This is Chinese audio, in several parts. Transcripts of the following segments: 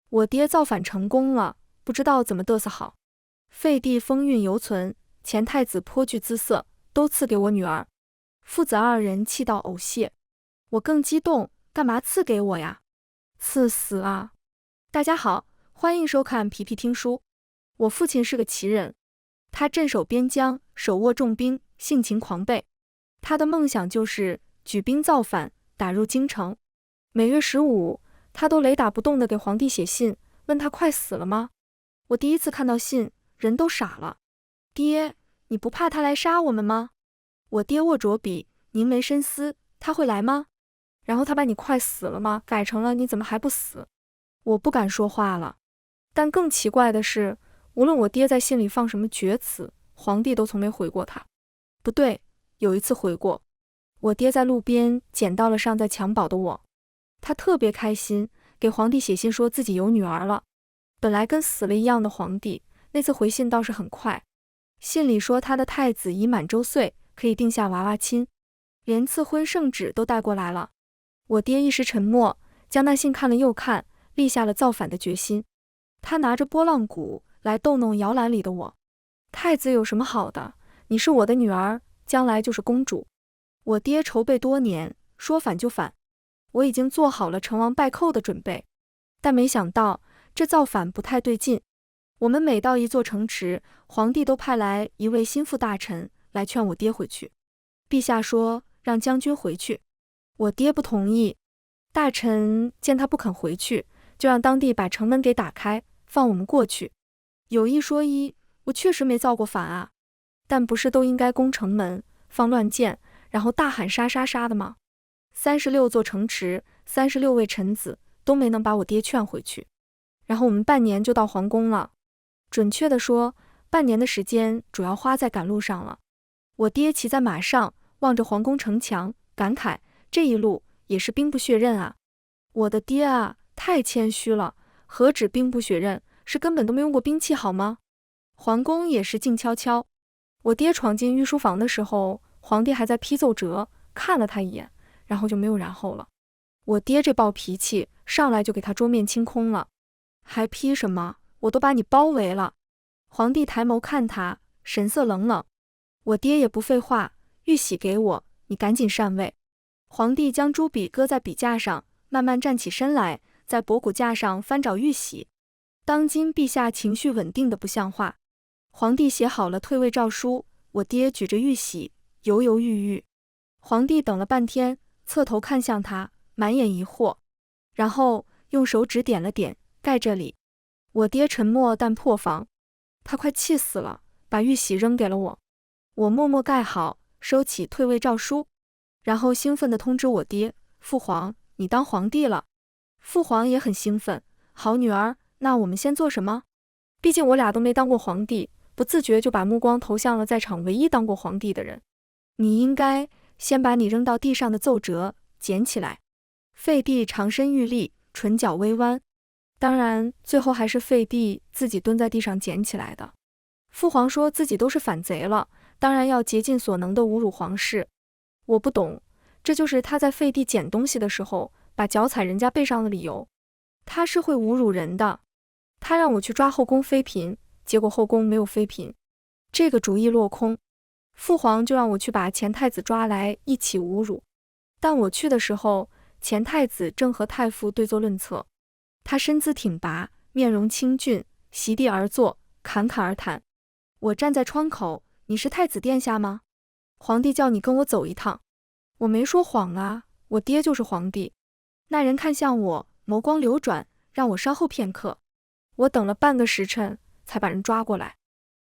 我爹造反成功了，不知道怎么嘚瑟好。废帝风韵犹存，前太子颇具姿色，都赐给我女儿。父子二人气到呕血。我更激动，干嘛赐给我呀？赐死啊！大家好，欢迎收看皮皮听书。我父亲是个奇人，他镇守边疆，手握重兵，性情狂悖。他的梦想就是举兵造反，打入京城。每月15，他都雷打不动地给皇帝写信，问他快死了吗？我第一次看到信，人都傻了。爹，你不怕他来杀我们吗？我爹握着笔，凝眉深思，他会来吗？然后他把你快死了吗改成了你怎么还不死？我不敢说话了。但更奇怪的是，无论我爹在信里放什么绝词，皇帝都从没回过他。不对，有一次回过。我爹在路边捡到了尚在襁褓的我，他特别开心，给皇帝写信说自己有女儿了。本来跟死了一样的皇帝，那次回信倒是很快。信里说他的太子已满周岁，可以定下娃娃亲，连赐婚圣旨都带过来了。我爹一时沉默，将那信看了又看，立下了造反的决心。他拿着拨浪鼓来逗弄摇篮里的我。太子有什么好的？你是我的女儿，将来就是公主。我爹筹备多年，说反就反。我已经做好了成王败寇的准备，但没想到这造反不太对劲。我们每到一座城池，皇帝都派来一位心腹大臣来劝我爹回去。陛下说让将军回去，我爹不同意。大臣见他不肯回去，就让当地把城门给打开，放我们过去。有一说一，我确实没造过反啊，但不是都应该攻城门，放乱箭，然后大喊杀杀杀的吗？36座城池，36位臣子都没能把我爹劝回去。然后我们半年就到皇宫了，准确的说，半年的时间主要花在赶路上了。我爹骑在马上，望着皇宫城墙，感慨这一路也是兵不血刃啊。我的爹啊，太谦虚了，何止兵不血刃，是根本都没用过兵器好吗？皇宫也是静悄悄。我爹闯进御书房的时候，皇帝还在批奏折，看了他一眼，然后就没有然后了。我爹这暴脾气，上来就给他桌面清空了。还批什么？我都把你包围了。皇帝抬眸看他，神色冷冷。我爹也不废话，玉玺给我，你赶紧禅位。皇帝将朱笔搁在笔架上，慢慢站起身来，在博古架上翻找玉玺。当今陛下情绪稳定的不像话。皇帝写好了退位诏书，我爹举着玉玺，犹犹豫豫。皇帝等了半天，侧头看向他，满眼疑惑，然后用手指点了点，盖这里。我爹沉默但破防，他快气死了，把玉玺扔给了我。我默默盖好，收起退位诏书，然后兴奋地通知我爹，父皇，你当皇帝了。父皇也很兴奋，好女儿，那我们先做什么？毕竟我俩都没当过皇帝，不自觉就把目光投向了在场唯一当过皇帝的人。你应该先把你扔到地上的奏折捡起来。废帝长身玉立，唇角微弯，当然最后还是废帝自己蹲在地上捡起来的。父皇说自己都是反贼了，当然要竭尽所能的侮辱皇室。我不懂，这就是他在废帝捡东西的时候把脚踩人家背上的理由。他是会侮辱人的。他让我去抓后宫妃嫔，结果后宫没有妃嫔，这个主意落空。父皇就让我去把前太子抓来一起侮辱。但我去的时候，前太子正和太傅对坐论策。他身姿挺拔，面容清俊，席地而坐，侃侃而谈。我站在窗口，你是太子殿下吗？皇帝叫你跟我走一趟。我没说谎啊，我爹就是皇帝。那人看向我，眸光流转，让我稍后片刻。我等了半个时辰，才把人抓过来。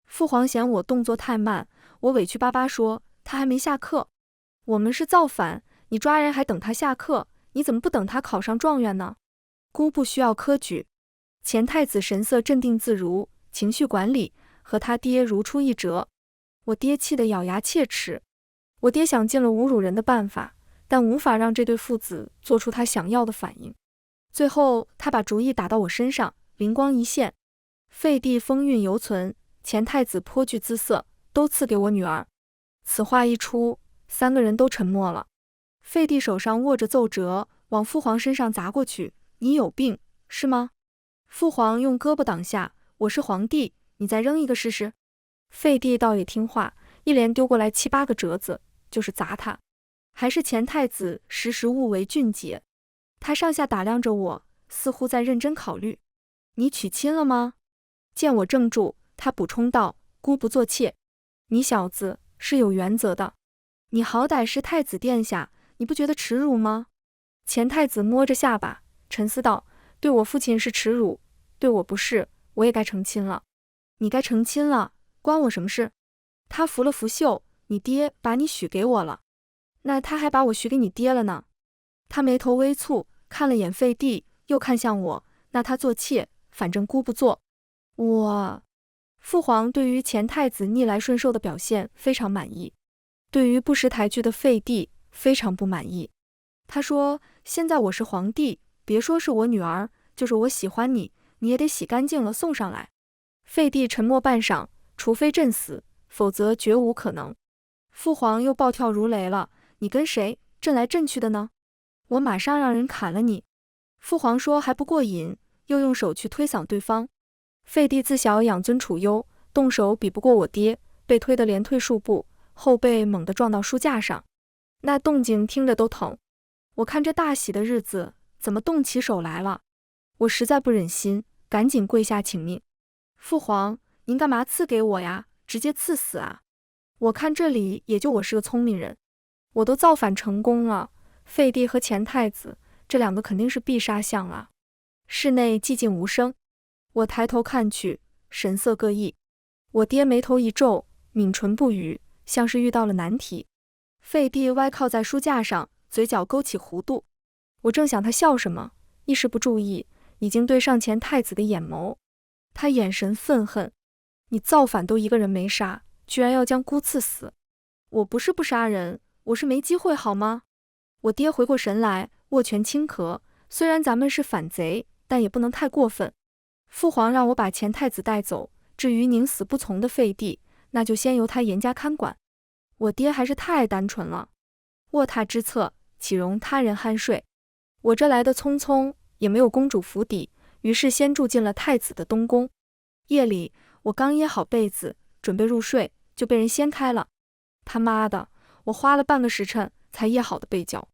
父皇嫌我动作太慢，我委屈巴巴说他还没下课。我们是造反，你抓人还等他下课，你怎么不等他考上状元呢？姑不需要科举。前太子神色镇定自如，情绪管理和他爹如出一辙。我爹气得咬牙切齿。我爹想尽了侮辱人的办法，但无法让这对父子做出他想要的反应。最后他把主意打到我身上，灵光一现。废帝风韵犹存，前太子颇具姿色，都赐给我女儿。此话一出，3个人都沉默了。废帝手上握着奏折，往父皇身上砸过去。你有病，是吗？父皇用胳膊挡下，我是皇帝，你再扔一个试试。废帝倒也听话，一连丢过来7、8个折子，就是砸他。还是前太子时时务为俊杰，他上下打量着我，似乎在认真考虑。你娶亲了吗？见我怔住，他补充道：姑不做妾。你小子是有原则的，你好歹是太子殿下，你不觉得耻辱吗？前太子摸着下巴，沉思道：对我父亲是耻辱，对我不是，我也该成亲了。你该成亲了，关我什么事？他拂了拂袖，你爹把你许给我了，那他还把我许给你爹了呢。他眉头微蹙，看了眼废帝，又看向我，那他做妾，反正姑不做。父皇对于前太子逆来顺受的表现非常满意，对于不识抬举的废帝非常不满意。他说：现在我是皇帝，别说是我女儿，就是我喜欢你，你也得洗干净了送上来。废帝沉默半晌，除非朕死，否则绝无可能。父皇又暴跳如雷了：你跟谁震来震去的呢？我马上让人砍了你。父皇说还不过瘾，又用手去推搡对方。废帝自小养尊处优，动手比不过我爹，被推得连退数步，后背猛地撞到书架上，那动静听着都疼。我看这大喜的日子，怎么动起手来了？我实在不忍心，赶紧跪下请命：父皇，您干嘛赐给我呀？直接赐死啊！我看这里也就我是个聪明人，我都造反成功了，废帝和前太子这2个肯定是必杀项啊。室内寂静无声，我抬头看去，神色各异。我爹眉头一皱，抿唇不语，像是遇到了难题。废帝歪靠在书架上，嘴角勾起弧度。我正想他笑什么，一时不注意，已经对上前太子的眼眸。他眼神愤恨：你造反都一个人没杀，居然要将姑赐死！我不是不杀人，我是没机会好吗？我爹回过神来，握拳轻咳：虽然咱们是反贼，但也不能太过分。父皇让我把前太子带走，至于宁死不从的废帝，那就先由他严加看管。我爹还是太单纯了，卧榻之侧，岂容他人酣睡。我这来的匆匆，也没有公主府邸，于是先住进了太子的东宫。夜里，我刚掖好被子，准备入睡，就被人掀开了。他妈的，我花了半个时辰才掖好的被角。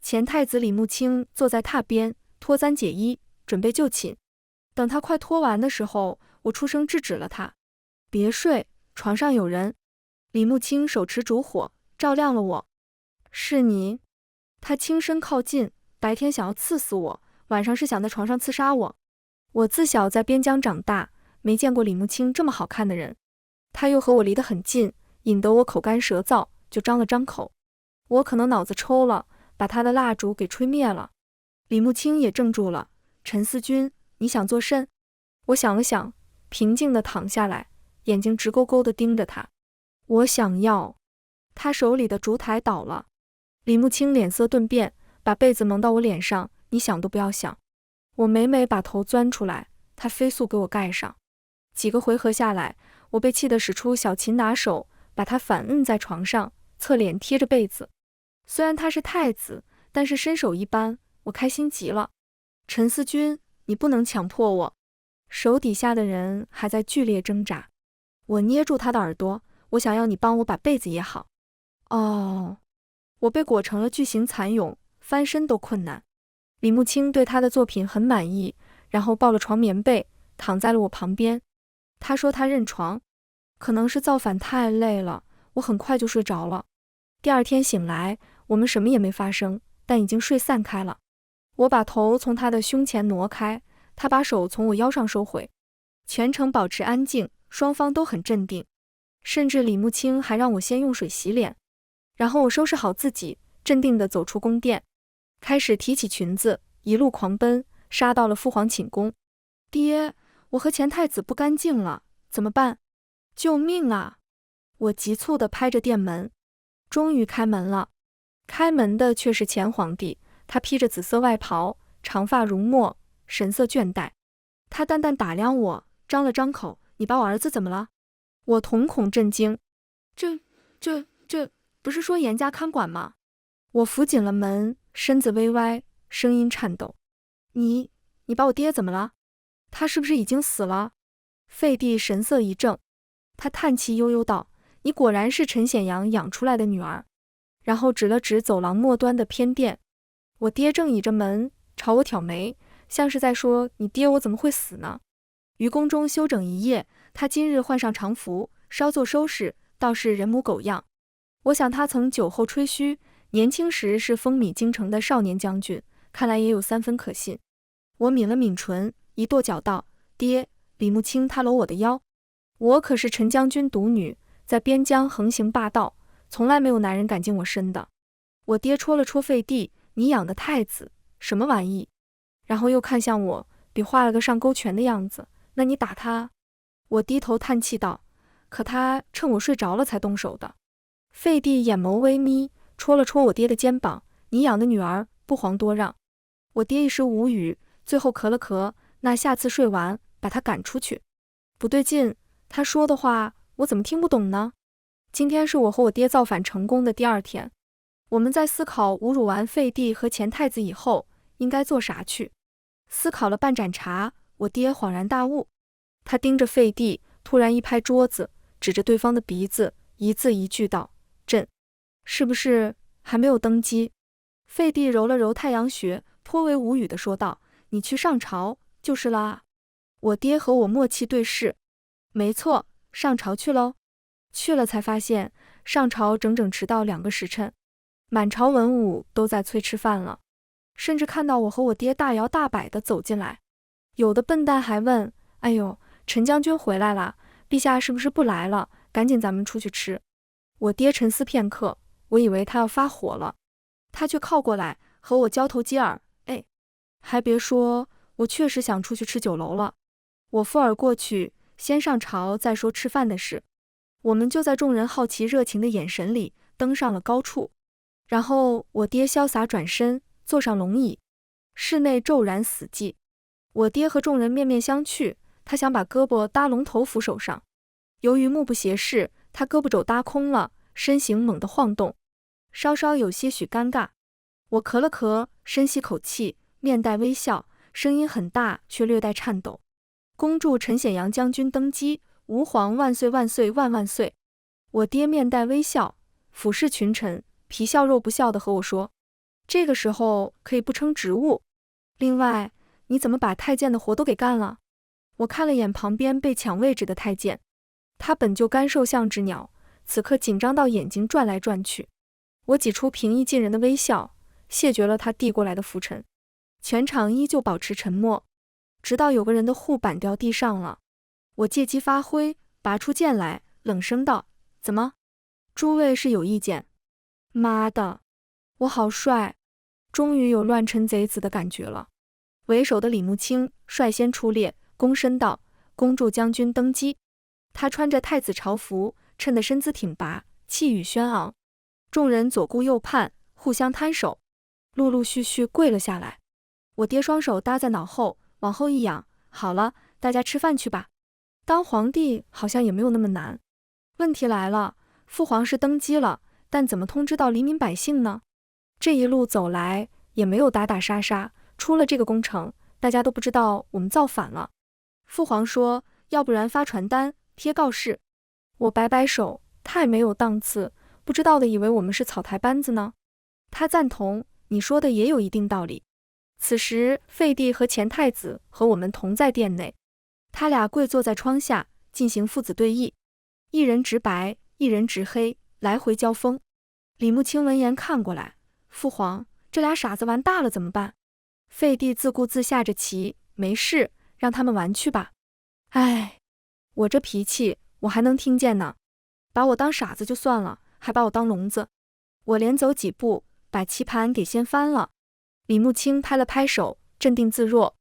前太子李慕卿坐在榻边，脱簪解衣，准备就寝。等他快脱完的时候，我出声制止了他：别睡，床上有人。李慕卿手持烛火，照亮了我。是你？他轻身靠近，白天想要刺死我，晚上是想在床上刺杀我。我自小在边疆长大，没见过李慕卿这么好看的人。他又和我离得很近，引得我口干舌燥，就张了张口。我可能脑子抽了，把他的蜡烛给吹灭了。李慕卿也怔住了：陈思君，你想做甚？我想了想，平静地躺下来，眼睛直勾勾地盯着他。我想要……他手里的烛台倒了。李慕卿脸色顿变，把被子蒙到我脸上：你想都不要想。我每每把头钻出来，他飞速给我盖上。几个回合下来，我被气得使出小擒拿手，把他反摁在床上，侧脸贴着被子。虽然他是太子，但是身手一般，我开心极了。陈思君，你不能强迫我。手底下的人还在剧烈挣扎。我捏住他的耳朵，我想要你帮我把被子掖好。我被裹成了巨型蚕蛹，翻身都困难。李慕卿对他的作品很满意，然后抱了床棉被，躺在了我旁边。他说他认床，可能是造反太累了，我很快就睡着了。第二天醒来，我们什么也没发生，但已经睡散开了。我把头从他的胸前挪开，他把手从我腰上收回，全程保持安静，双方都很镇定，甚至李慕卿还让我先用水洗脸。然后我收拾好自己，镇定地走出宫殿，开始提起裙子，一路狂奔，杀到了父皇寝宫。爹，我和前太子不干净了，怎么办？救命啊！我急促地拍着殿门。终于开门了，开门的却是前皇帝，他披着紫色外袍，长发如墨，神色倦怠。他淡淡打量我，张了张口：你把我儿子怎么了？我瞳孔震惊，这不是说严加看管吗？我扶紧了门，身子微歪，声音颤抖：你你把我爹怎么了？他是不是已经死了？废帝神色一正，他叹气悠悠道：你果然是陈显阳养出来的女儿。然后指了指走廊末端的偏殿。我爹正倚着门朝我挑眉，像是在说你爹我怎么会死呢？于宫中休整一夜，他今日换上常服，稍作收拾，倒是人模狗样。我想他曾酒后吹嘘，年轻时是风靡京城的少年将军，看来也有3分可信。我抿了抿唇，一跺脚道：爹，李慕清他搂我的腰。我可是陈将军独女，在边疆横行霸道，从来没有男人敢近我身的。我爹戳了戳废帝：你养的太子，什么玩意？然后又看向我，比划了个上勾拳的样子。那你打他？我低头叹气道：可他趁我睡着了才动手的。废帝眼眸微眯，戳了戳我爹的肩膀：你养的女儿不遑多让。我爹一时无语，最后咳了咳：那下次睡完把他赶出去。不对劲，他说的话我怎么听不懂呢？今天是我和我爹造反成功的第2天，我们在思考侮辱完废帝和前太子以后应该做啥去。思考了半盏茶，我爹恍然大悟，他盯着废帝，突然一拍桌子，指着对方的鼻子，一字一句道：朕是不是还没有登基？废帝揉了揉太阳穴，颇为无语地说道：你去上朝就是啦。我爹和我默契对视，没错，上朝去喽。去了才发现，上朝整整迟到2个时辰，满朝文武都在催吃饭了，甚至看到我和我爹大摇大摆地走进来。有的笨蛋还问：哎呦，陈将军回来了，陛下是不是不来了？赶紧咱们出去吃。我爹沉思片刻，我以为他要发火了，他却靠过来和我交头接耳：哎，还别说，我确实想出去吃酒楼了。我附耳过去，先上朝再说吃饭的事。我们就在众人好奇热情的眼神里登上了高处，然后我爹潇洒转身坐上龙椅，室内骤然死寂。我爹和众人面面相觑，他想把胳膊搭龙头扶手上，由于目不斜视，他胳膊肘搭空了，身形猛地晃动，稍稍有些许尴尬。我咳了咳，深吸口气，面带微笑，声音很大却略带颤抖：恭祝陈显阳将军登基，吾皇万岁万岁万万岁！我爹面带微笑，俯视群臣，皮笑肉不笑地和我说：这个时候可以不称职务。另外，你怎么把太监的活都给干了？我看了眼旁边被抢位置的太监，他本就干瘦像只鸟，此刻紧张到眼睛转来转去。我挤出平易近人的微笑，谢绝了他递过来的拂尘。全场依旧保持沉默，直到有个人的护板掉地上了。我借机发挥，拔出剑来，冷声道：怎么？诸位是有意见？妈的，我好帅，终于有乱臣贼子的感觉了。为首的李慕清率先出列，躬身道：恭祝将军登基。他穿着太子朝服，衬得身姿挺拔，气宇轩昂。众人左顾右盼，互相摊手，陆陆续续跪了下来。我爹双手搭在脑后，往后一仰：好了，大家吃饭去吧。当皇帝好像也没有那么难。问题来了，父皇是登基了，但怎么通知到黎民百姓呢？这一路走来也没有打打杀杀，出了这个工程，大家都不知道我们造反了。父皇说，要不然发传单贴告示。我摆摆手，太没有档次，不知道的以为我们是草台班子呢。他赞同，你说的也有一定道理。此时废帝和前太子和我们同在殿内，他俩跪坐在窗下进行父子对弈，一人执白，一人执黑，来回交锋。李慕清闻言看过来：父皇，这俩傻子玩大了怎么办？废帝自顾自下着棋：没事，让他们玩去吧。哎，我这脾气我还能听见呢，把我当傻子就算了，还把我当聋子。我连走几步，把棋盘给掀翻了。李慕清拍了拍手，镇定自若。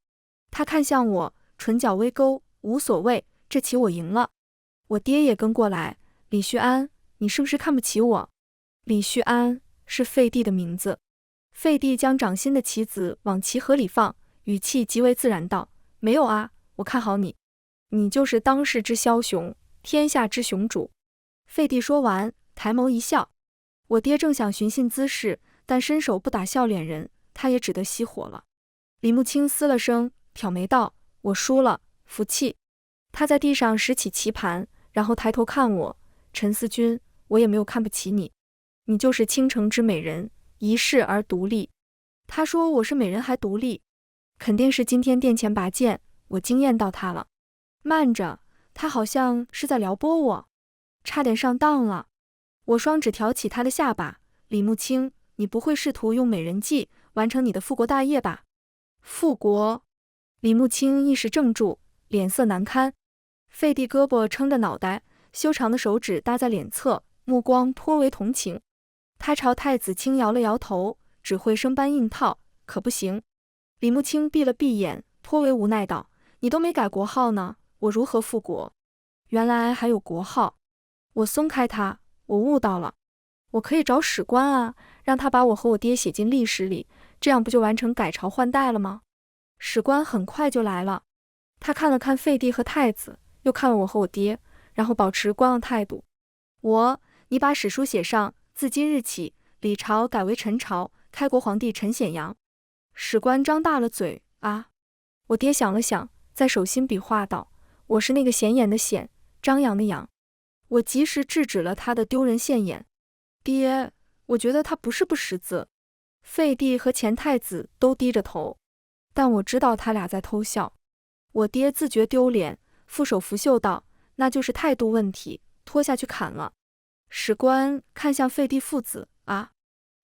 他看向我，唇角微勾：无所谓，这棋我赢了。我爹也跟过来：李旭安，你是不是看不起我？李旭安是废帝的名字。废帝将掌心的棋子往棋盒里放，语气极为自然道：没有啊，我看好你，你就是当世之枭雄，天下之雄主。废帝说完，抬眸一笑。我爹正想寻衅滋事，但伸手不打笑脸人，他也只得熄火了。李慕清嘶了声：挑眉道：“我输了，服气。”他在地上拾起棋盘，然后抬头看我：“陈思君，我也没有看不起你，你就是倾城之美人，一世而独立。”他说我是美人还独立，肯定是今天殿前拔剑，我惊艳到他了。慢着，他好像是在撩拨我，差点上当了。我双指挑起他的下巴：“李慕清，你不会试图用美人计完成你的复国大业吧？”复国？李慕清一时怔住，脸色难堪。废帝胳膊撑着脑袋，修长的手指搭在脸侧，目光颇为同情。他朝太子轻摇了摇头，只会生搬硬套，可不行。李慕清闭了闭眼，颇为无奈道：“你都没改国号呢，我如何复国？原来还有国号。”我松开他，我悟到了，我可以找史官啊，让他把我和我爹写进历史里，这样不就完成改朝换代了吗？史官很快就来了，他看了看废帝和太子，又看了我和我爹，然后保持观望态度。你把史书写上，自今日起，李朝改为陈朝，开国皇帝陈显阳。史官张大了嘴啊！我爹想了想，在手心比划道：“我是那个显眼的显，张扬的扬。”我及时制止了他的丢人现眼。爹，我觉得他不是不识字。废帝和前太子都低着头，但我知道他俩在偷笑。我爹自觉丢脸，负手拂袖道：“那就是态度问题，拖下去砍了。”史官看向废帝父子啊，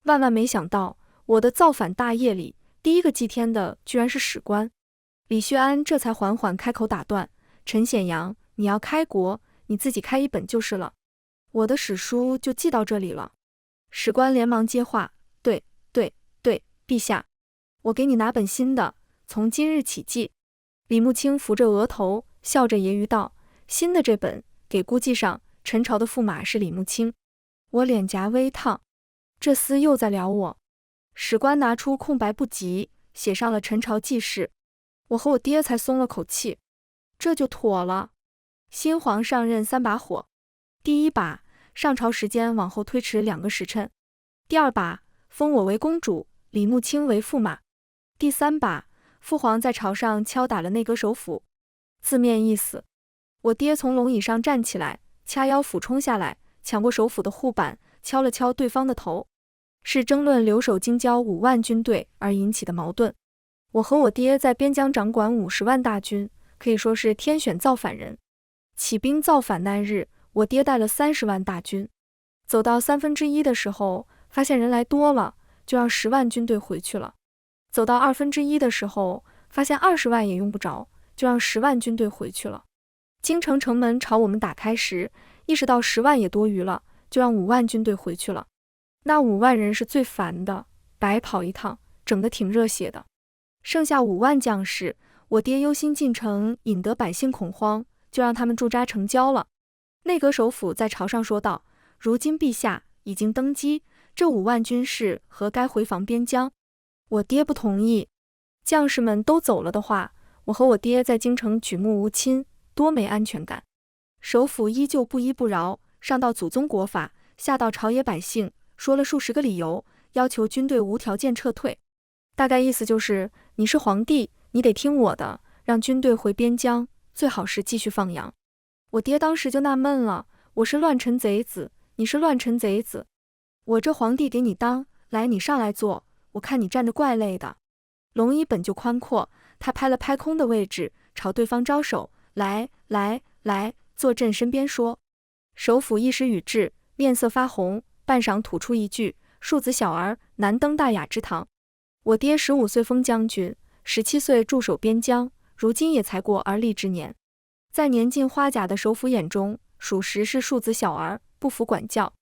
万万没想到，我的造反大业里，第一个祭天的居然是史官。李旭安这才缓缓开口打断：“陈显阳，你要开国，你自己开一本就是了，我的史书就记到这里了。”史官连忙接话：“对，陛下，我给你拿本新的，从今日起记。”李慕清扶着额头，笑着揶揄道：“新的这本给估计上，陈朝的驸马是李慕清。”我脸颊微烫，这厮又在撩我。史官拿出空白簿籍，写上了陈朝记事。我和我爹才松了口气，这就妥了。新皇上任3把火：第一把，上朝时间往后推迟2个时辰；第二把，封我为公主，李慕清为驸马；第3把，父皇在朝上敲打了内阁首辅。字面意思，我爹从龙椅上站起来，掐腰俯冲下来，抢过首辅的护板，敲了敲对方的头。是争论留守京郊5万军队而引起的矛盾。我和我爹在边疆掌管50万大军，可以说是天选造反人。起兵造反那日，我爹带了30万大军，走到1/3的时候，发现人来多了，就让10万军队回去了。走到1/2的时候，发现20万也用不着，就让10万军队回去了。京城城门朝我们打开时，意识到10万也多余了，就让5万军队回去了。那5万人是最烦的，白跑一趟，整得挺热血的。剩下5万将士，我爹忧心进城，引得百姓恐慌，就让他们驻扎城郊了。内阁首辅在朝上说道：“如今陛下已经登基，这5万军士何该回防边疆？”我爹不同意，将士们都走了的话，我和我爹在京城举目无亲，多没安全感。首辅依旧不依不饶，上到祖宗国法，下到朝野百姓，说了数十个理由，要求军队无条件撤退。大概意思就是，你是皇帝，你得听我的，让军队回边疆，最好是继续放羊。我爹当时就纳闷了，我是乱臣贼子，你是乱臣贼子，我这皇帝给你当，来你上来坐，我看你站着怪累的。龙椅本就宽阔，他拍了拍空的位置，朝对方招手：“来，坐朕身边说。”首辅一时语滞，面色发红，半晌吐出一句：“庶子小儿，难登大雅之堂。”我爹15岁封将军，17岁驻守边疆，如今也才过而立之年，在年近花甲的首辅眼中，属实是庶子小儿，不服管教。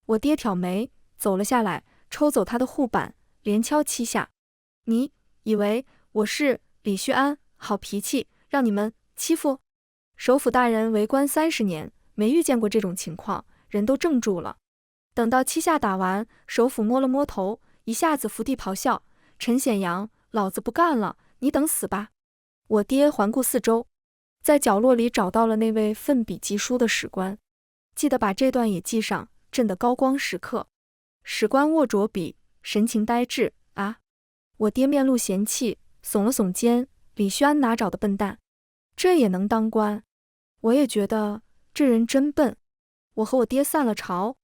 我爹挑眉，走了下来，抽走他的护板，连敲7下。你以为我是李旭安，好脾气，让你们欺负？首辅大人为官30年，没遇见过这种情况，人都怔住了。等到7下打完，首辅摸了摸头，一下子伏地咆哮：“陈显阳，老子不干了，你等死吧！”我爹环顾四周，在角落里找到了那位奋笔疾书的史官，记得把这段也记上，朕的高光时刻。史官握着笔，神情呆滞。啊！我爹面露嫌弃，耸了耸肩，李旭安哪找的笨蛋？这也能当官？我也觉得这人真笨。我和我爹散了朝，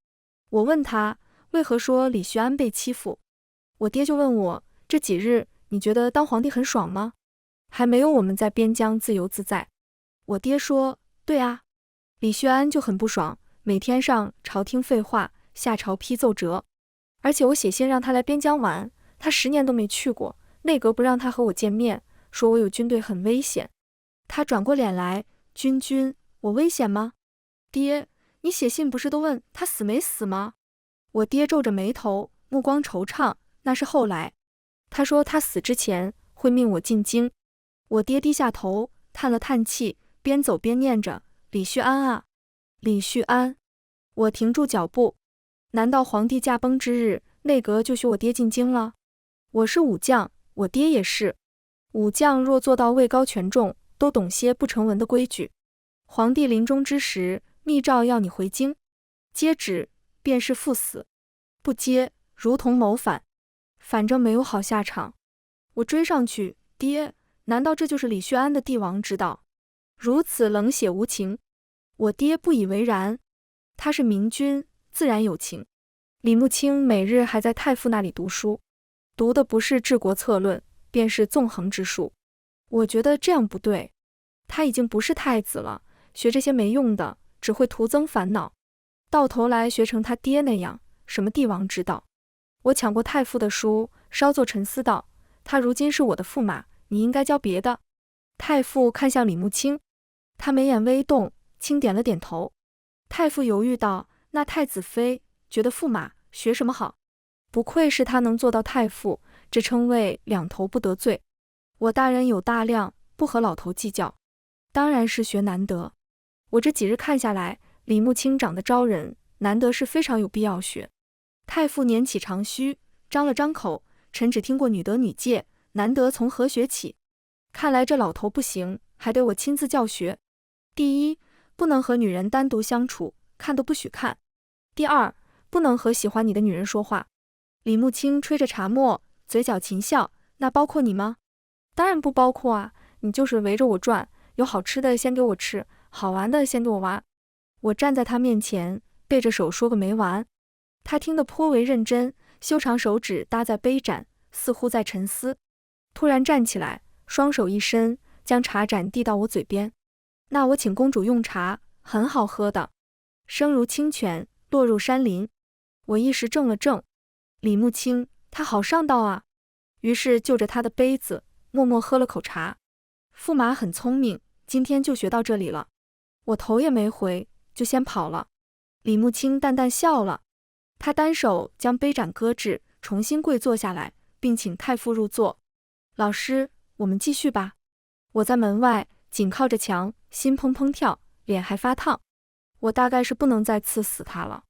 我问他为何说李旭安被欺负，我爹就问我这几日你觉得当皇帝很爽吗？还没有我们在边疆自由自在。我爹说对啊，李旭安就很不爽，每天上朝听废话，下朝批奏折。而且我写信让他来边疆玩，他10年都没去过，内阁不让他和我见面，说我有军队很危险。他转过脸来，君，我危险吗？爹，你写信不是都问他死没死吗？我爹皱着眉头，目光惆怅，那是后来。他说他死之前会命我进京。我爹低下头，叹了叹气，边走边念着李旭安啊，李旭安。我停住脚步，难道皇帝驾崩之日，内阁就许我爹进京了？我是武将，我爹也是。武将若做到位高权重，都懂些不成文的规矩。皇帝临终之时，密诏要你回京，接旨便是赴死，不接如同谋反，反正没有好下场。我追上去，爹，难道这就是李旭安的帝王之道？如此冷血无情？我爹不以为然，他是明君，自然有情。李慕卿每日还在太傅那里读书，读的不是治国策论，便是纵横之术。我觉得这样不对，他已经不是太子了，学这些没用的，只会徒增烦恼，到头来学成他爹那样，什么帝王之道。我抢过太傅的书，稍作沉思道，他如今是我的驸马，你应该教别的。太傅看向李慕卿，他眉眼微动，轻点了点头。太傅犹豫道，那太子妃觉得驸马学什么好？不愧是他能做到太傅，这称谓两头不得罪。我大人有大量，不和老头计较，当然是学难得。我这几日看下来，李慕卿长得招人，难得是非常有必要学。太傅捻起长须，张了张口，臣只听过女德女戒，难得从何学起？看来这老头不行，还得我亲自教学。第一，不能和女人单独相处，看都不许看。第二，不能和喜欢你的女人说话。李慕卿吹着茶沫，嘴角噙笑，那包括你吗？当然不包括啊，你就是围着我转，有好吃的先给我吃，好玩的先给我玩。我站在他面前，背着手说个没完。他听得颇为认真，修长手指搭在杯盏，似乎在沉思。突然站起来，双手一伸，将茶盏递到我嘴边。那我请公主用茶，很好喝的，声如清泉，落入山林。我一时怔了怔，李慕卿他好上道啊。于是就着他的杯子，默默喝了口茶。驸马很聪明，今天就学到这里了。我头也没回，就先跑了。李慕卿淡淡笑了，他单手将杯盏搁置，重新跪坐下来，并请太傅入座。老师，我们继续吧。我在门外紧靠着墙，心砰砰跳，脸还发烫。我大概是不能再刺死他了。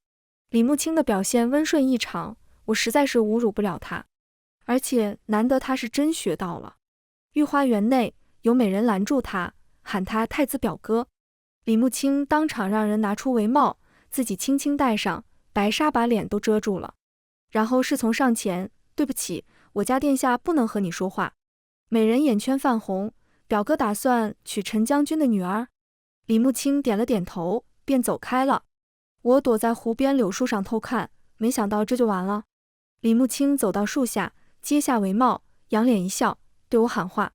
李慕卿的表现温顺异常，我实在是侮辱不了他，而且难得他是真学到了。御花园内有美人拦住他，喊他太子表哥。李慕卿当场让人拿出帷帽，自己轻轻戴上，白纱把脸都遮住了。然后侍从上前，对不起，我家殿下不能和你说话。美人眼圈泛红，表哥打算娶陈将军的女儿。李慕卿点了点头，便走开了。我躲在湖边柳树上偷看，没想到这就完了。李慕卿走到树下，揭下帷帽，仰脸一笑，对我喊话：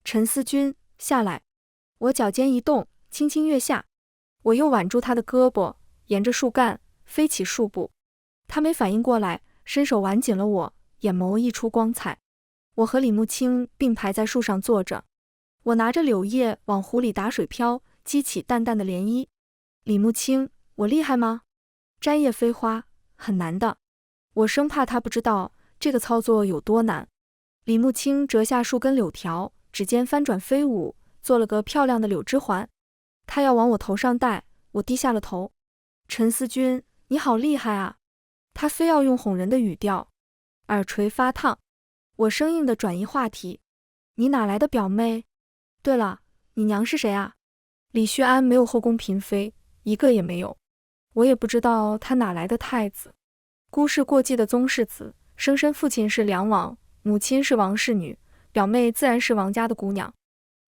陈思君，下来。我脚尖一动，轻轻跃下。我又挽住他的胳膊，沿着树干飞起数步。他没反应过来，伸手挽紧了我，眼眸溢出光彩。我和李慕卿并排在树上坐着，我拿着柳叶往湖里打水漂，激起淡淡的涟漪。李慕卿，我厉害吗？摘叶飞花，很难的。我生怕他不知道这个操作有多难。李慕卿折下数根柳条，指尖翻转飞舞，做了个漂亮的柳枝环。他要往我头上戴，我低下了头。陈思君，你好厉害啊！他非要用哄人的语调，耳垂发烫。我生硬地转移话题，你哪来的表妹？对了，你娘是谁啊？李旭安没有后宫嫔妃，一个也没有。我也不知道他哪来的太子。姑是过继的宗室子，生身父亲是梁王，母亲是王氏女，表妹自然是王家的姑娘。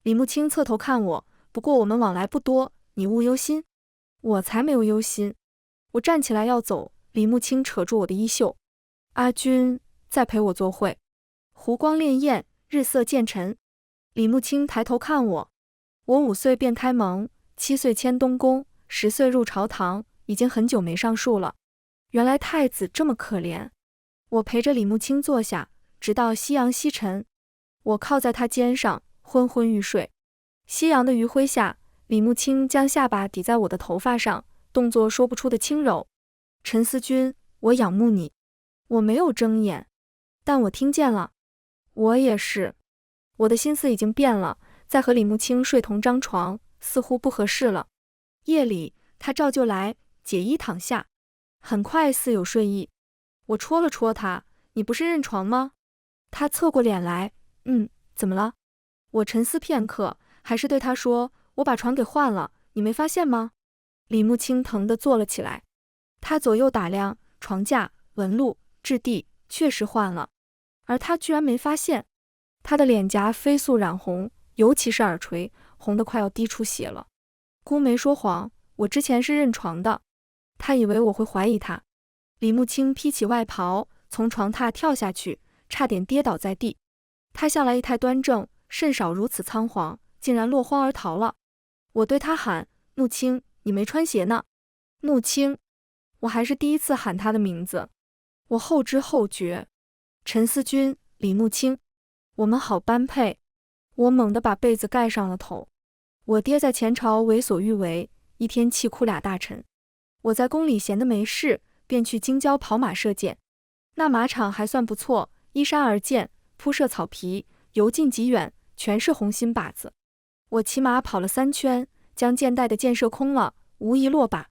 李慕清侧头看我，不过我们往来不多，你勿忧心。我才没有忧心。我站起来要走，李慕清扯住我的衣袖。阿君，再陪我做会。湖光潋滟，日色渐沉。李慕清抬头看我。我5岁便开蒙，7岁迁东宫，10岁入朝堂，已经很久没上树了。原来太子这么可怜。我陪着李慕清坐下，直到夕阳西沉。我靠在他肩上，昏昏欲睡。夕阳的余晖下，李慕清将下巴抵在我的头发上，动作说不出的轻柔。陈思君，我仰慕你。我没有睁眼，但我听见了。我也是。我的心思已经变了，再和李慕清睡同张床，似乎不合适了。夜里，他照旧来，解衣躺下，很快似有睡意。我戳了戳他，你不是认床吗？他侧过脸来，怎么了？我沉思片刻，还是对他说，我把床给换了，你没发现吗？李慕清疼地坐了起来，他左右打量床架、纹路、质地，确实换了，而他居然没发现。他的脸颊飞速染红，尤其是耳垂，红得快要滴出血了。姑没说谎，我之前是认床的。他以为我会怀疑他。李慕清披起外袍，从床榻跳下去，差点跌倒在地。他向来仪态端正，甚少如此仓皇，竟然落荒而逃了。我对他喊：慕清，你没穿鞋呢。慕清，我还是第一次喊他的名字。我后知后觉。陈思君，李慕清，我们好般配。我猛地把被子盖上了头。我爹在前朝为所欲为，一天气哭俩大臣。我在宫里闲得没事，便去京郊跑马射箭。那马场还算不错，依山而建，铺设草皮，由近及远，全是红心靶子。我骑马跑了3圈，将箭袋的箭射空了，无一落靶。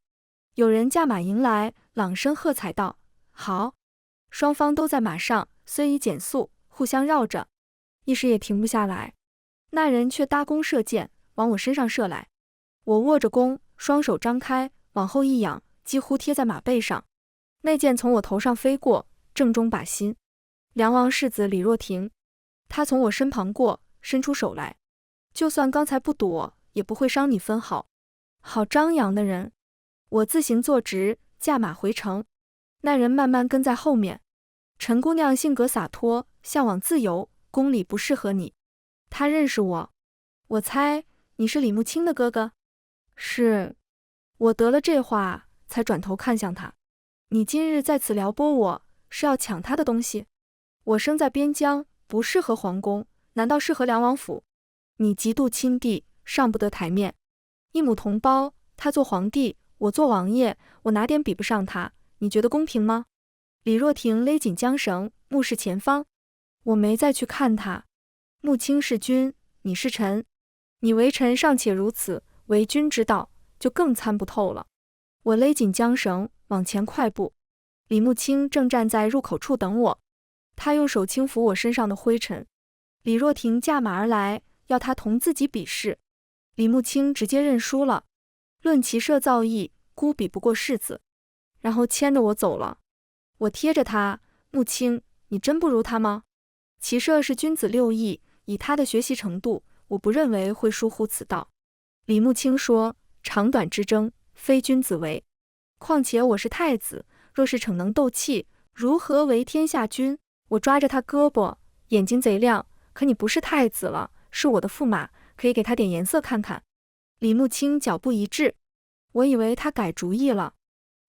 有人驾马迎来，朗声喝彩道：好！双方都在马上，虽已减速，互相绕着，一时也停不下来。那人却搭弓射箭，往我身上射来。我握着弓，双手张开，往后一仰，几乎贴在马背上。那箭从我头上飞过，正中靶心。梁王世子李若婷，他从我身旁过，伸出手来。就算刚才不躲，也不会伤你分毫。好张扬的人。我自行坐直，驾马回城。那人慢慢跟在后面。陈姑娘性格洒脱，向往自由，宫里不适合你。他认识我。我猜你是李慕清的哥哥。是。我得了这话，才转头看向他。你今日在此撩拨我，是要抢他的东西？我生在边疆，不适合皇宫，难道适合梁王府？你极度亲弟，上不得台面。一母同胞，他做皇帝，我做王爷，我哪点比不上他？你觉得公平吗？李若婷勒紧缰绳，目视前方。我没再去看他。慕清是君，你是臣。你为臣尚且如此，为君之道就更参不透了。我勒紧缰绳，往前快步。李慕清正站在入口处等我，他用手轻抚我身上的灰尘。李若婷驾马而来，要他同自己比试。李慕清直接认输了。论骑射造诣，孤比不过世子。然后牵着我走了。我贴着他，慕清，你真不如他吗？骑射是君子6艺，以他的学习程度，我不认为会疏忽此道。李慕清说，长短之争，非君子为。况且我是太子，若是逞能斗气，如何为天下君？我抓着他胳膊，眼睛贼亮，可你不是太子了，是我的驸马，可以给他点颜色看看。李慕清脚步一滞，我以为他改主意了。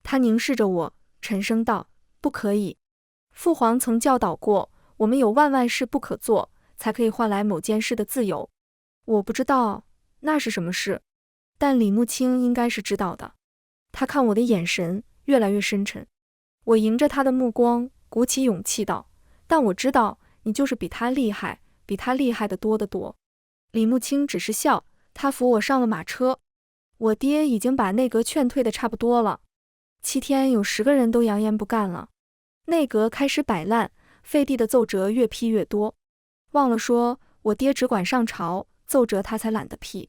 他凝视着我，沉声道：不可以。父皇曾教导过，我们有万事不可做，才可以换来某件事的自由。我不知道那是什么事，但李慕清应该是知道的。他看我的眼神越来越深沉。我迎着他的目光，鼓起勇气道：但我知道你就是比他厉害，比他厉害的多得多。李慕清只是笑，他扶我上了马车。我爹已经把内阁劝退的差不多了。7天有10个人都扬言不干了。内阁开始摆烂，废帝的奏折越批越多。忘了说，我爹只管上朝，奏折他才懒得批。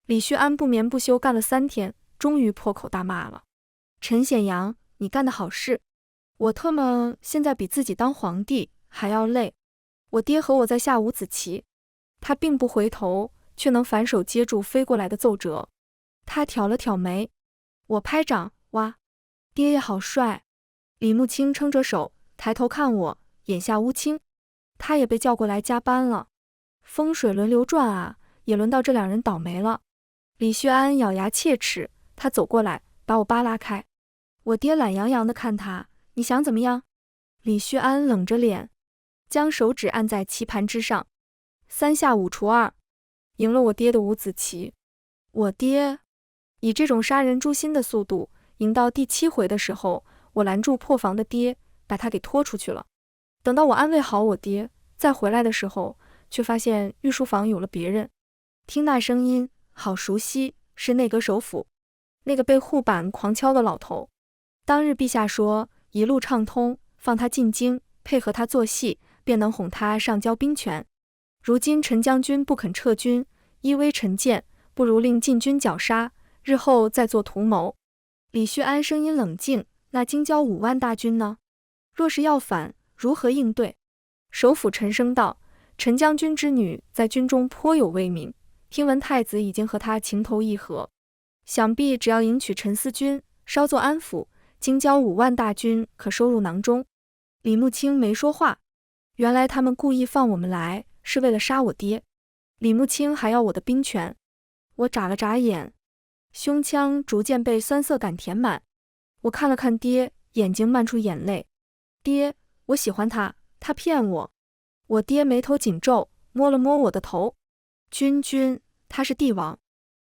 李旭安不眠不休干了3天，终于破口大骂了：陈显阳，你干的好事！我特么现在比自己当皇帝还要累。我爹和我在下五子棋，他并不回头，却能反手接住飞过来的奏折。他挑了挑眉，我拍掌，哇，爹爷好帅。李慕清撑着手，抬头看我，眼下乌青。他也被叫过来加班了。风水轮流转啊，也轮到这两人倒霉了。李旭安咬牙切齿，他走过来，把我扒拉开。我爹懒洋洋地看他，你想怎么样？李旭安冷着脸，将手指按在棋盘之上，3下5除2，赢了我爹的五子棋。我爹以这种杀人诛心的速度，赢到第7回的时候，我拦住破防的爹，把他给拖出去了。等到我安慰好我爹，再回来的时候，却发现御书房有了别人。听那声音，好熟悉，是内阁首辅，那个被护板狂敲的老头。当日陛下说，一路畅通，放他进京，配合他做戏，便能哄他上交兵权。如今陈将军不肯撤军，依微臣见，不如令禁军绞杀，日后再做图谋。李旭安声音冷静，那京郊5万大军呢？若是要反，如何应对？首辅沉声道，陈将军之女在军中颇有威名，听闻太子已经和他情投意合，想必只要迎娶陈思君，稍作安抚，京郊5万大军可收入囊中。李慕清没说话，原来他们故意放我们来，是为了杀我爹。李慕清还要我的兵权。我眨了眨眼，胸腔逐渐被酸涩感填满。我看了看爹，眼睛漫出眼泪。爹，我喜欢他，他骗我。我爹眉头紧皱，摸了摸我的头。君，他是帝王，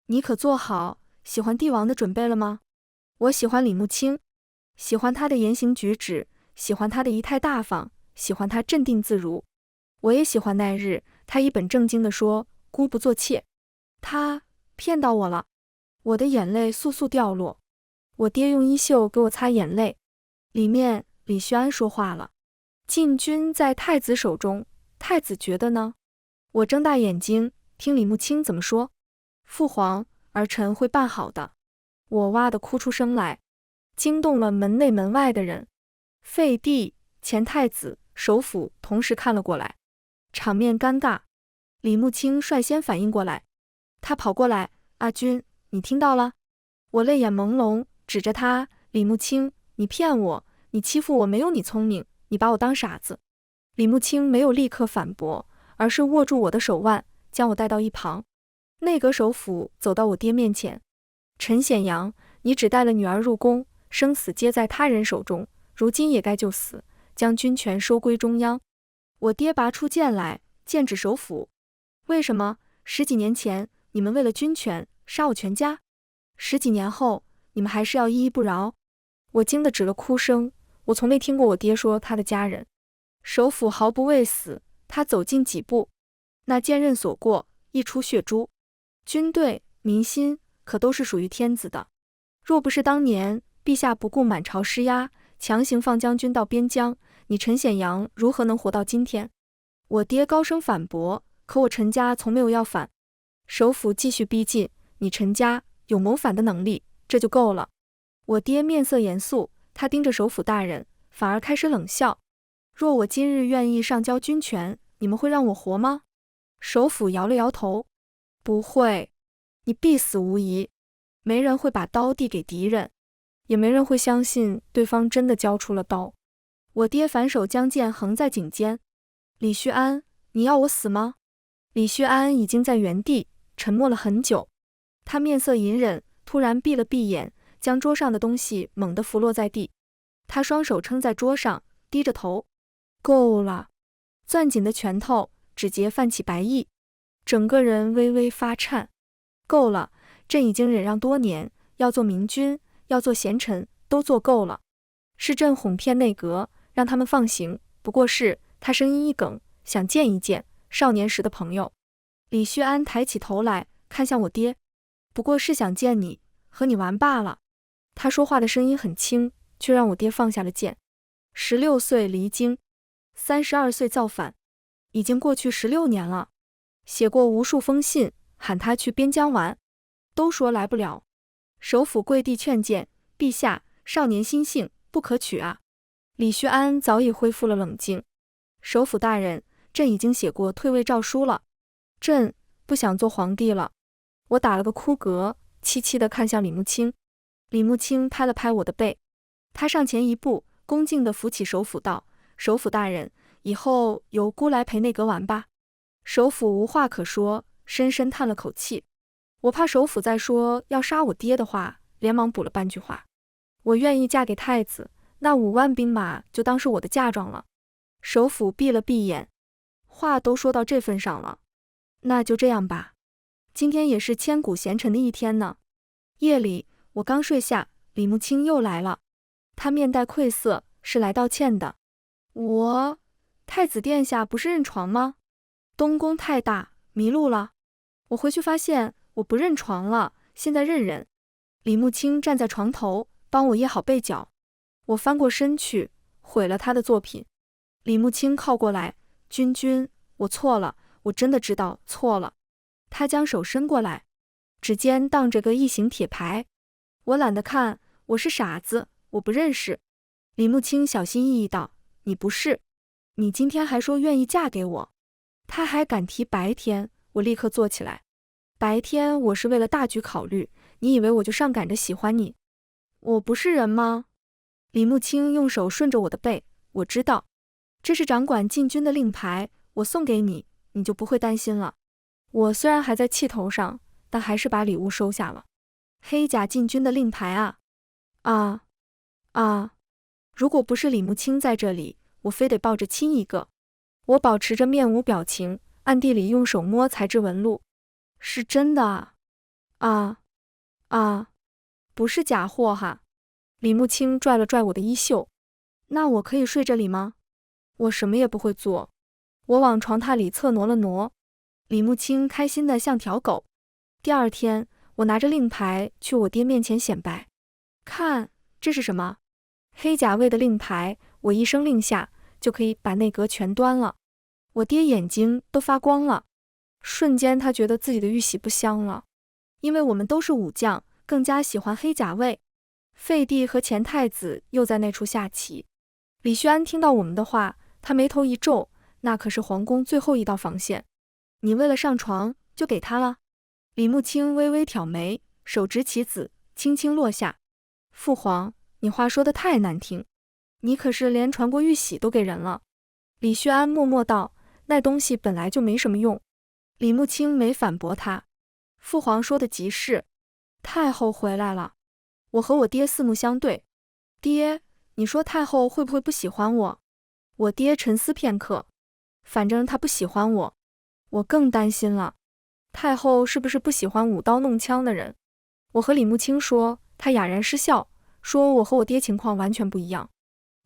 你可做好喜欢帝王的准备了吗？我喜欢李慕清，喜欢他的言行举止，喜欢他的仪态大方，喜欢他镇定自如。我也喜欢那日他一本正经地说，姑不做妾。他骗到我了。我的眼泪簌簌掉落。我爹用衣袖给我擦眼泪。里面李旭安说话了，禁军在太子手中，太子觉得呢？我睁大眼睛听李慕清怎么说。父皇，儿臣会办好的。我哇地哭出声来，惊动了门内门外的人。废帝、前太子、首辅同时看了过来，场面尴尬。李慕清率先反应过来，他跑过来，阿君，你听到了？我泪眼朦胧，指着他，李慕清，你骗我，你欺负我没有你聪明，你把我当傻子。李慕清没有立刻反驳，而是握住我的手腕，将我带到一旁。内阁首辅走到我爹面前，陈显阳，你只带了女儿入宫，生死皆在他人手中，如今也该就死，将军权收归中央。我爹拔出剑来，剑指首辅。为什么10几年前你们为了军权杀我全家，10几年后你们还是要依依不饶？我惊得止了哭声，我从没听过我爹说他的家人。首辅毫不畏死，他走近几步，那剑刃所过，一出血珠。军队、民心可都是属于天子的，若不是当年陛下不顾满朝施压，强行放将军到边疆，你陈显阳如何能活到今天？我爹高声反驳，可我陈家从没有要反。首辅继续逼近，你陈家有谋反的能力，这就够了。我爹面色严肃，他盯着首辅大人，反而开始冷笑。若我今日愿意上交军权，你们会让我活吗？首辅摇了摇头，不会，你必死无疑。没人会把刀递给敌人，也没人会相信对方真的交出了刀。我爹反手将剑横在颈间。李旭安，你要我死吗？李旭安已经在原地沉默了很久，他面色隐忍，突然闭了闭眼，将桌上的东西猛地拂落在地。他双手撑在桌上，低着头。够了，攥紧的拳头，指节泛起白翳，整个人微微发颤。够了，朕已经忍让多年，要做明君，要做贤臣，都做够了。是朕哄骗内阁，让他们放行，不过是……他声音一哽，想见一见少年时的朋友。李旭安抬起头来，看向我爹，不过是想见你，和你玩罢了。他说话的声音很轻，却让我爹放下了剑。16岁离京，32岁造反，已经过去16年了。写过无数封信，喊他去边疆玩，都说来不了。首辅跪地劝谏，陛下，少年心性，不可取啊。李旭安早已恢复了冷静。首辅大人，朕已经写过退位诏书了。朕不想做皇帝了。我打了个哭嗝，凄凄地看向李慕清。李慕清拍了拍我的背，他上前一步，恭敬地扶起首辅道：“首辅大人，以后由孤来陪内阁玩吧。”首辅无话可说，深深叹了口气。我怕首辅再说要杀我爹的话，连忙补了半句话：“我愿意嫁给太子，那5万兵马就当是我的嫁妆了。”首辅闭了闭眼，话都说到这份上了，那就这样吧。今天也是千古贤臣的一天呢。夜里，我刚睡下，李慕清又来了。他面带愧色，是来道歉的。太子殿下不是认床吗？东宫太大，迷路了。我回去发现我不认床了，现在认人。李慕清站在床头，帮我掖好被角。我翻过身去，毁了他的作品。李慕清靠过来，君君，我错了，我真的知道错了。他将手伸过来，指尖荡着个异形铁牌。我懒得看，我是傻子，我不认识。李慕清小心翼翼道：“你不是，你今天还说愿意嫁给我。”他还敢提白天，我立刻坐起来。白天我是为了大局考虑，你以为我就上赶着喜欢你？我不是人吗？李慕清用手顺着我的背，我知道，这是掌管禁军的令牌，我送给你，你就不会担心了。我虽然还在气头上，但还是把礼物收下了。黑甲禁军的令牌啊！如果不是李慕清在这里，我非得抱着亲一个。我保持着面无表情，暗地里用手摸材质纹路。是真的不是假货哈。李慕清拽了拽我的衣袖。那我可以睡这里吗？我什么也不会做。我往床榻里侧挪了挪。李慕清开心得像条狗。第二天，我拿着令牌去我爹面前显摆。看，这是什么？黑甲卫的令牌，我一声令下，就可以把内阁全端了。我爹眼睛都发光了，瞬间他觉得自己的玉玺不香了。因为我们都是武将，更加喜欢黑甲卫。废帝和前太子又在那处下棋。李旭安听到我们的话，他眉头一皱，那可是皇宫最后一道防线。你为了上床就给他了？李慕清微微挑眉，手执棋子，轻轻落下。父皇，你话说的太难听，你可是连传国玉玺都给人了。李旭安默默道：“那东西本来就没什么用。”李慕清没反驳他。父皇说的极是。太后回来了。我和我爹四目相对。爹，你说太后会不会不喜欢我？我爹沉思片刻。反正她不喜欢我。我更担心了。太后是不是不喜欢舞刀弄枪的人？我和李慕清说，她哑然失笑，说我和我爹情况完全不一样。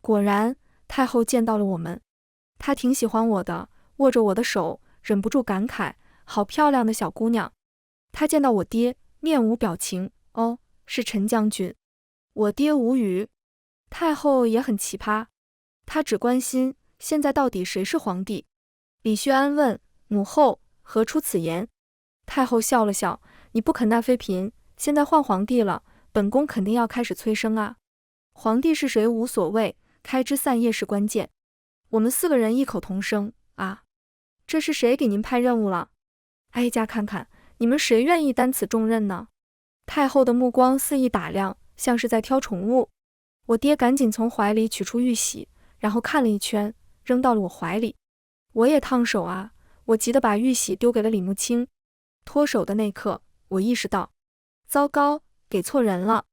果然，太后见到了我们。她挺喜欢我的，握着我的手，忍不住感慨，好漂亮的小姑娘。她见到我爹，面无表情，哦，是陈将军。我爹无语。太后也很奇葩，她只关心现在到底谁是皇帝。李旭安问：“母后何出此言？”太后笑了笑：“你不肯纳妃嫔，现在换皇帝了，本宫肯定要开始催生啊。皇帝是谁无所谓，开枝散叶是关键。我们4个人异口同声啊！这是谁给您派任务了？哀家看看，你们谁愿意担此重任呢？”太后的目光肆意打量，像是在挑宠物。我爹赶紧从怀里取出玉玺，然后看了一圈，扔到了我怀里。我也烫手啊！我急得把玉玺丢给了李慕清。脱手的那刻，我意识到，糟糕，给错人了。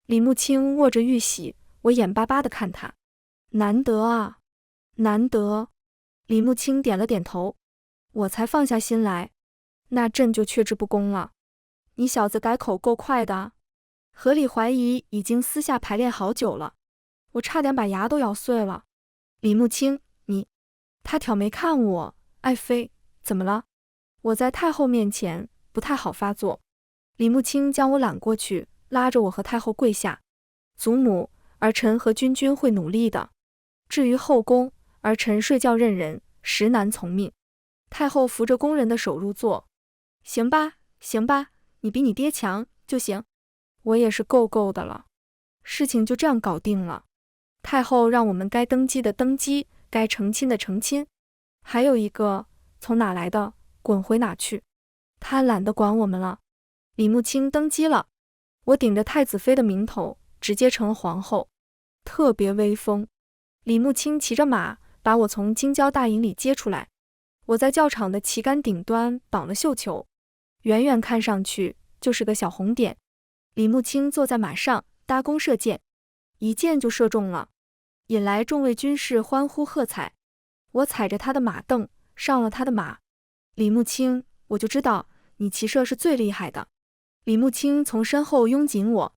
李慕清握着玉玺，我眼巴巴地看他。难得啊，难得。李慕清点了点头，我才放下心来。那朕就却之不恭了。你小子改口够快的。合理怀疑已经私下排练好久了，我差点把牙都咬碎了。李慕清，你……他挑眉看我，爱妃，怎么了？我在太后面前不太好发作。李慕清将我揽过去，拉着我和太后跪下。祖母，儿臣和君君会努力的。至于后宫，儿臣睡觉认人，实难从命。太后扶着宫人的手入座。行吧，行吧，你比你爹强就行。我也是够够的了。事情就这样搞定了。太后让我们该登基的登基，该成亲的成亲。还有一个，从哪来的，滚回哪去。他懒得管我们了。李慕卿登基了，我顶着太子妃的名头，直接成了皇后，特别威风。李慕卿骑着马，把我从京郊大营里接出来。我在教场的旗杆顶端绑了绣球，远远看上去就是个小红点。李慕卿坐在马上，搭弓射箭，一箭就射中了，引来众位军士欢呼喝彩。我踩着他的马镫，上了他的马。李慕卿，我就知道你骑射是最厉害的。李慕卿从身后拥紧我。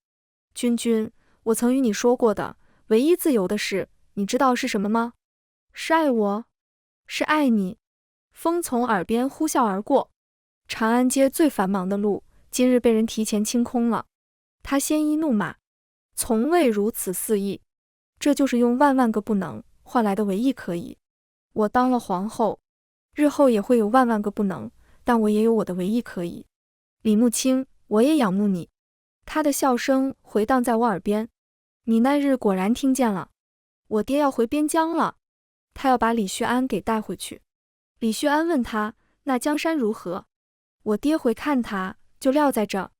君君，我曾与你说过的唯一自由的事，你知道是什么吗？是爱我，是爱你。风从耳边呼啸而过，长安街最繁忙的路，今日被人提前清空了。他鲜衣怒马，从未如此肆意。这就是用万万个不能换来的唯一可以。我当了皇后，日后也会有万万个不能，但我也有我的唯一可以。李慕卿，我也仰慕你。他的笑声回荡在我耳边。你那日果然听见了，我爹要回边疆了，他要把李旭安给带回去。李旭安问他，那江山如何？我爹回看他，就撂在这。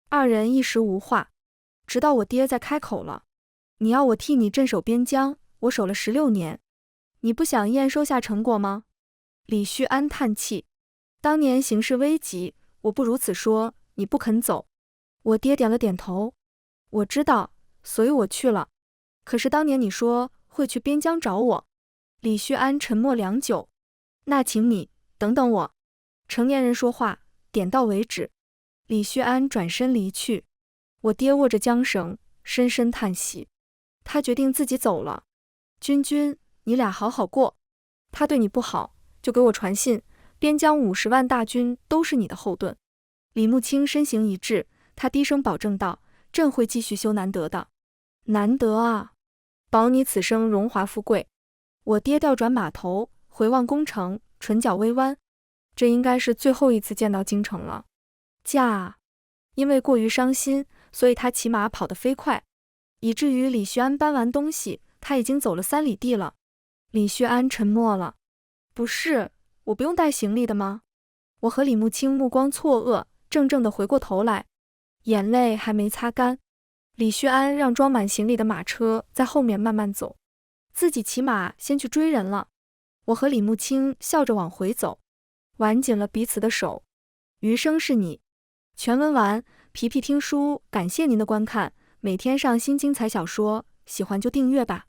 二人一时无话，直到我爹再开口了。你要我替你镇守边疆，我守了16年，你不想验收下成果吗？李旭安叹气，当年形势危急，我不如此说，你不肯走。我爹点了点头，我知道，所以我去了。可是当年你说会去边疆找我。李旭安沉默良久，那请你等等我。成年人说话，点到为止。李旭安转身离去。我爹握着缰绳，深深叹息。他决定自己走了。君君，你俩好好过。他对你不好，就给我传信，边疆50万大军都是你的后盾。李慕卿身形一滞，他低声保证道：朕会继续修难得的。难得啊，保你此生荣华富贵。我爹调转马头，回望宫城，唇角微弯。这应该是最后一次见到京城了。驾！因为过于伤心，所以他骑马跑得飞快，以至于李旭安搬完东西，他已经走了3里地了。李旭安沉默了。不是，我不用带行李的吗？我和李慕卿目光错愕，怔怔地回过头来，眼泪还没擦干。李旭安让装满行李的马车在后面慢慢走，自己骑马先去追人了。我和李慕卿笑着往回走，挽紧了彼此的手。余生是你。全文完。皮皮听书，感谢您的观看，每天上新精彩小说，喜欢就订阅吧。